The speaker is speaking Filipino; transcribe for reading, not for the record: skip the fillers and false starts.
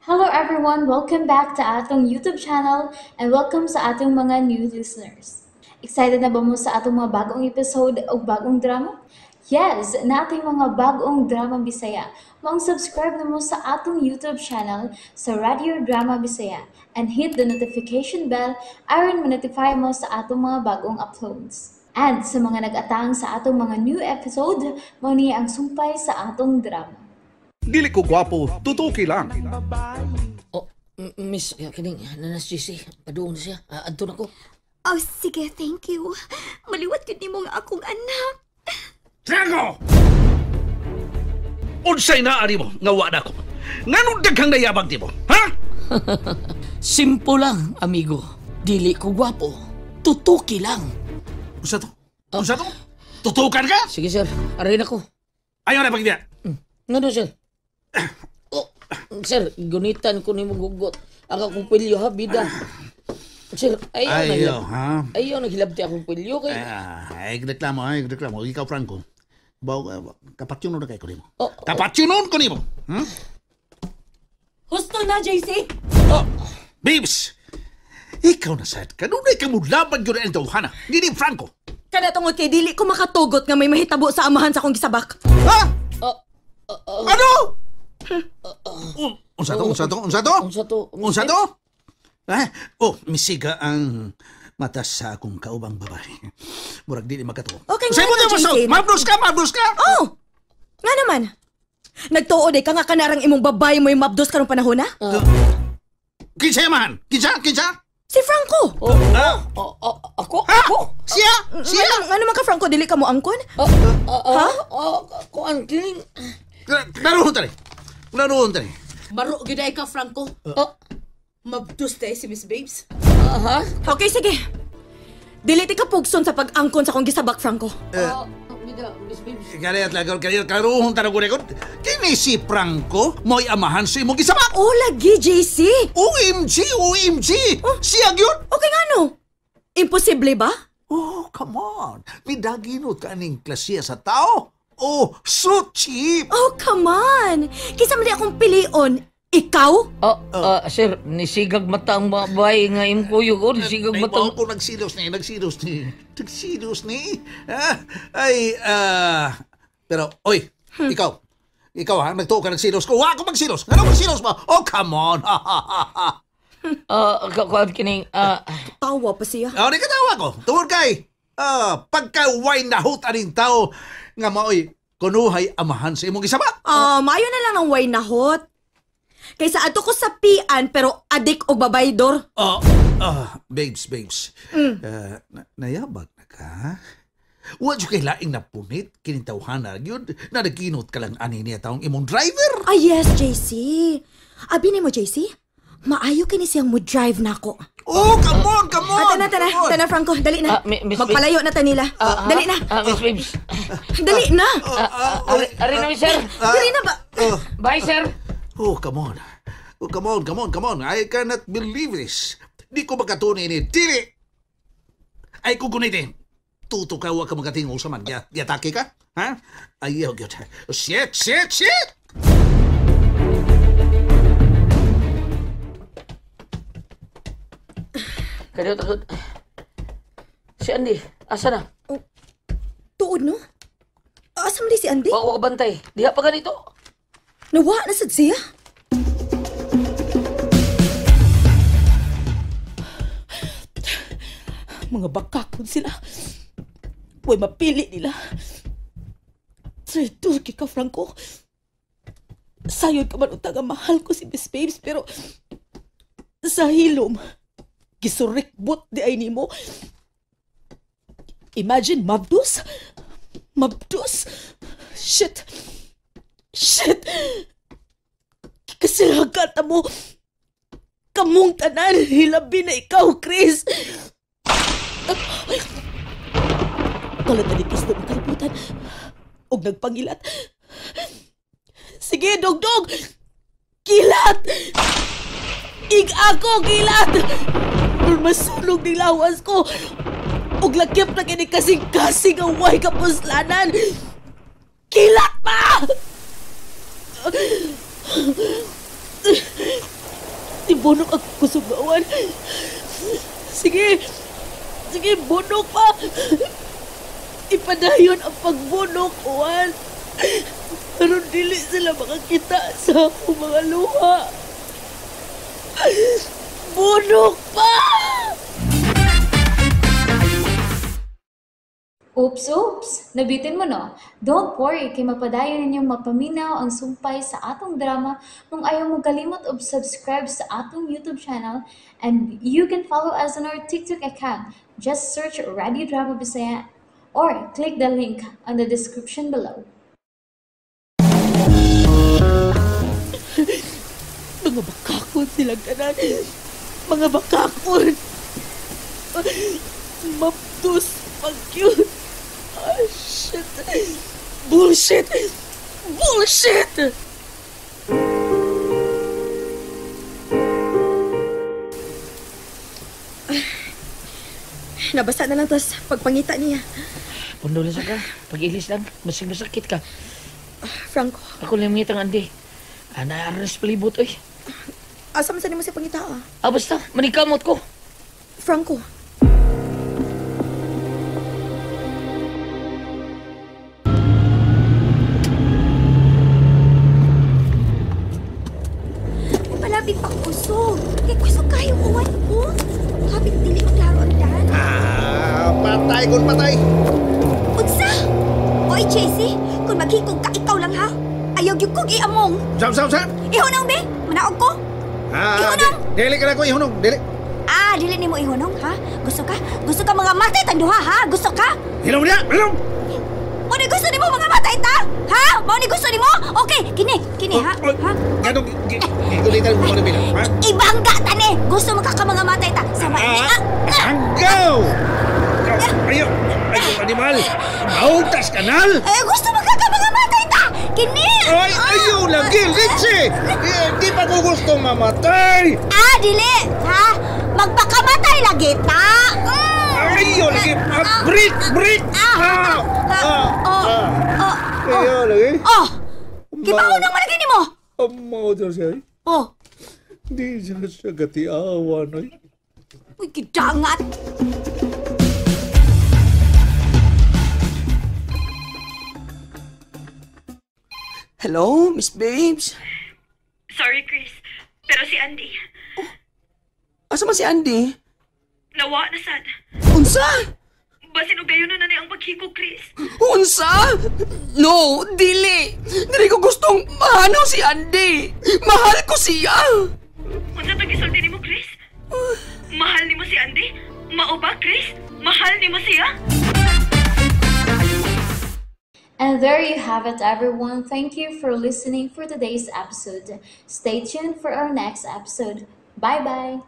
Hello everyone! Welcome back to atong YouTube channel and welcome sa atong mga new listeners. Excited na ba mo sa atong mga bagong episode o bagong drama? Yes, na ating mga bagong drama Bisaya. Mag-subscribe na mo sa atong YouTube channel sa Radio Drama Bisaya and hit the notification bell aron ma-notify mo sa atong mga bagong uploads. And sa mga nag-atang sa atong mga new episode, mao niya ang sumpay sa atong drama. Dili ko gwapo, tutuki lang. Oh, miss, kining nanas GC. Paduong na siya. Adto na ko. Oh, sige, thank you. Maliwat yun ni mo nga akong anak. Drago! Unsay na ari mo, nga wala ko. Nganong daghang nayabag di mo, ha? Simple lang, amigo. Dili ko gwapo. Tutuki lang. Unsa to? Unsa to? Tutukan ka? Sige, sir. Aray na ko. Ayaw na pagdiya. Ngano, sir? Oh, sir, gunitan ko ni mo gugot. Ang akong pilyo, ha, bida. Sir, Ayaw, ha? Ayaw, naghilabti akong pilyo kay... Ay, reklamo. Ikaw, Franco. Kapatyunon na kayo ko nimo. Oh, Kapatyunon ko nimo. Husto na, JC! Oh, babes! Ikaw na sad. Kanunay ka mo laban yun ang tawhana. Hindi Franco. Kada tungod kay dili ko makatugot nga may mahitabo sa amahan sa akong gisabak. Ha? oh, Ano? Unsa to? Unsa to? Misiga ang mata sa akong kaubang babae. Murag dili magkatuo. Okay, Say mo nga, na JC. Mabros ka! Oh! Nga naman. Nagtuod ka nga kanarang imong babae mo yung mabdos karong panahon na? Kinsa man? Kinsa? Si Franco! Ako? Ha? Ako? Siya? Nga naman ka, Franco, dili ka mo angkon? Kuan, kining... Naroon tali. Baro gid ay ka, Franco. Mabdus tayo si Miss Babes. Okay, sige. Dili ti ka pugson sa pag-angkon sa akong gisabak, Franco. Miss Babes. Kaniyat karoon tanong ko. Kini si Franco mo'y amahan sa imong gisabak. Oh, lagi, JC! OMG! Siya yun? Okay nga no? Imposible ba? Oh, come on. Midaginot ka aning klasya sa tao. Oh, so cheap. Oh, come on! Kisa mali akong pilion. Ikaw? Sir, nisigag mata ang babae nga imkuyo ko. Nisigag Ay, mata. ko nagsilos ni. Pero, oy, ikaw ha, nagtuo ka nagsilos ko. Wa ako magsilos. Ano magsilos mo? Oh, come on. Kuan, kining... Tawa pa siya. Di katawa ko. Tungod kay, pagka-wine na hot aning tao, nga maoy, kunuhay amahan sa imong gisabak. Mayo na lang ng wine na hot. Kaysa ato ko sa pian pero adik o babaydor. Babes. Nayabag na ka? Wa kay laing na punit, kinintawhana, yun, na nagkinot ka lang ani niya taong imong driver. Yes, JC. Abi ni mo, JC? Maayo kini siyang mo drive na ako. Oh, come on! Tana, Franco, dali na. Miss Magpalayo na ta nila. Dali na. Miss Babes. Dali na. Ari na, sir. Dali na ba? Bye, sir. Oh, come on. I cannot believe this. Di ko magkatunay ni Dili. Ay, kugunitin. Tutukawa ka magatingol sa man. Yatake ka? Ha? Ayaw, gyud. Shit! Kadyo, takot. Si Andy, asa na? Tuod, no? Asam di si Andy? Wako bantay. Diha pa ganito. Nawa na sad siya? Mga bakakon sila. Huwag mapili nila. Traitor ka, Franco. Sayod ka man utang mahal ko si Miss Babes, pero sa hilom, gisurikbot di ay nimo. Imagine, mabdus. Shit. Kasiragan mo. Kamong tanan, hilabi na ikaw, Chris. Kalat na likas na makalimutan. Og nagpangilat. Sige, dogdog! Kilat! Ako, kilat! Masunog ni lawas ko. Og lakip na kini kasing-kasing ang way kapuslanan. Kilat pa! Ibunok ang kusugawan. Sige. Sige, bunok pa. Ipadayon ang pagbunok, Juan. Pero dili sila makakita sa akong mga luha. Bunok pa! Oops! Nabitin mo no? Don't worry, kay mapadayon ninyong mapaminaw ang sumpay sa atong drama kung ayaw mo kalimot of subscribe sa atong YouTube channel and you can follow us on our TikTok account. Just search Radio Drama Bisaya or click the link on the description below. Mga bakakon silang tanan. Mga bakakon. Mabdos pag-cute. Ah, shit. Bullshit. Bullshit! Nabasa na lang tas pagpangita niya. Pundo lang ka. Pag-ilis lang. Masing masakit ka. Franco, Ako lang ngitang andi. Naaras palibot, oy. asa man sa nimo si pangita ah? Basta. Manikamot ko. Franco. Palabig pa kusog. Kay kusog kayo uwan ko. Habit dili maklaro ang daan. Patay kung patay. Unsa? Oy, JC, kung maghingkog ka, ikaw lang ha. Ayaw gyud kog iamong. Sam. Ihunong be, manaog ko. Ihunong. Dili ka na ko ihunong. Dili. Dili nimo ihunong ha. Gusto ka? Gusto ka mga matay tanduha ha? Gusto ka? Hilom niya. Hilom. Mo ni gusto nimo mga matay ta? Ha? Mo ni gusto nimo? Okay, kini ha. Ha? Ganong gigulitan mo na bilang. Ha? Ibangga tani. Gusto mo ka mga matay ta? Sama ni. Hanggaw! Ayo, animal! Mautas kanal! Gusto mo ka mga matay ta? Kini. Ay, ayaw lagi, Litsi! Di pa ko gustong mamatay! Dili. Ha? Magpakamatay lagi ta. Ayaw lagi! Break! Ayaw lagi! Kibaho nang malagi nimo. Amaw daw siya. Di siya gatiawan. Uy, kidangat. Hello, Miss Babes? Sorry, Chris. Pero si Andy, Asa man si Andy? nawa na sad. Unsa? Basin ugayon na na ang paghiko, Chris. Unsa? No, dili. Dili ko gustong mahanaw si Andy. Mahal ko siya. Unsa to gisulti nimo, Chris? Mahal nimo si Andy? Mao ba, Chris? Mahal nimo siya? And there you have it, everyone. Thank you for listening for today's episode. Stay tuned for our next episode. Bye-bye.